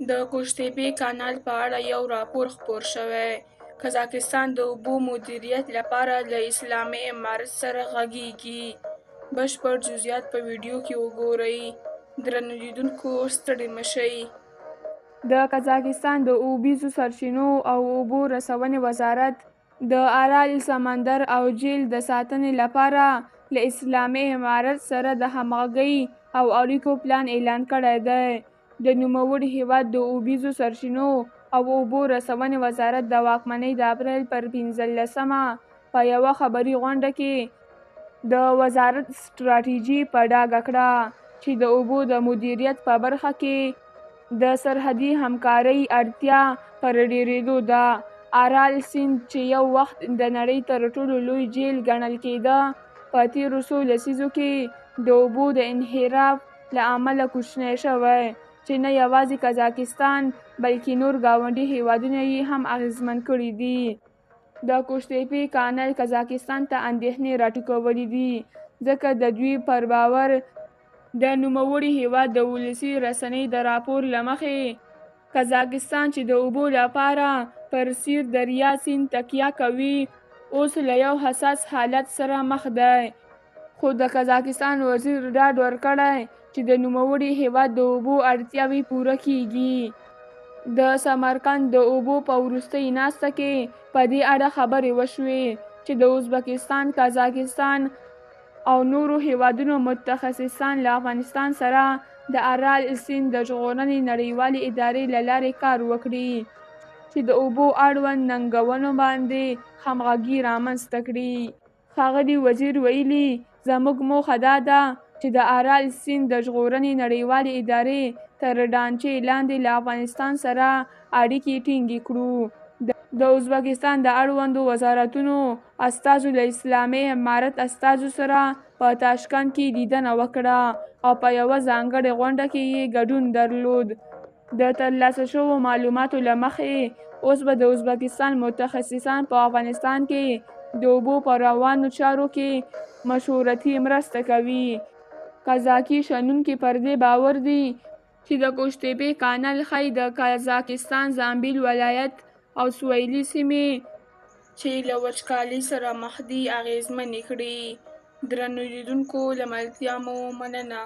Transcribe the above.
د قوشتېپې کانال په اړه یو راپور خپور شوی. قزاقستان د اوبو مدیریت لپاره له اسلامي امارت سره غږیږي. بشپړ جزئیات په ویډیو کې وګورئ. درنو لیدونکو ستړي مه شئ. د قزاقستان د اوبیزو سرچینو او اوبو رسونې وزارت د ارال سمندر او جهیل د ساتنې لپاره له اسلامي امارت سره د همغږۍ او اړیکو پلان اعلان کړی دی. د نوموړي هیواد د اوبیزو سرچینو او اوبو رسونې وزارت د واکمنۍ د اپریل پر 15مه په یوه خبري غونډه کې د وزارت ستراتیژي په ډاګه کړه چې د اوبو د مدیریت په برخه کې د سرحدي همکارۍ اړتیا پر ډېرېدو ده. ارال سیند چې یو وخت د نړۍ تر ټولو لوی جهیل ګڼل کېده، په تېرو څو لسیزو کې د اوبو د انحراف له امله کوچنی شوی، چې نه یوازې قزاقستان بلکې نور ګاونډي هیوادونه یې هم اغېزمن کړي دي. د قوشتېپې کانال قزاقستان ته اندېښنې راټوکولې دي، ځکه د دوی پر باور د نوموړي هیواد د ولسي رسنۍ د راپور له مخې قزاقستان چې د اوبو لپاره پر سیر دریا سیند تکیه کوي، اوس له یو حساس حالت سره مخ دی. خو د قزاقستان وزیر ډاډ ورکړی چې د نوموړي هیواد د اوبو اړتیاوې پوره کیږي. د سمرقند د اوبو په وروستۍ ناسته کې په دې اړه خبرې وشوې چې د ازبکستان، قزاقستان او نورو هیوادونو متخصصان له افغانستان سره د ارال سیند د ژغورنې نړیوالې ادارې له لارې کار وکړي چې د اوبو اړوند ننګونو باندې همغږي رامنځته کړي. ښاغلي وزیر ویلي، زموږ موخه دا ده چې د ارال سیند د ژغورنې نړیوالې ادارې تر ډانچې لاندې له افغانستان سره اړیکې ټینګې کړو. د ازبکستان د اړوندو وزارتونو استازو له اسلامي امارت استازو سره په تاشکند کې لیدنه وکړه او په یوه ځانګړې غونډه کې یې ګډون درلود. د ترلاسه شوو معلوماتو له مخې اوس به د ازبکستان متخصصان په افغانستان کې د اوبو په روانو چارو کې مشورتي مرسته کوي. قزاقي شنونکي پر دې باور دي چې د قوشتېپې کانال ښایي د قزاقستان زامبیل ولایت او سویلي سیمې چې له وچکالۍ سره مخ دي اغېزمنې کړي. درنو لیدونکو له ملتیا مو مننه.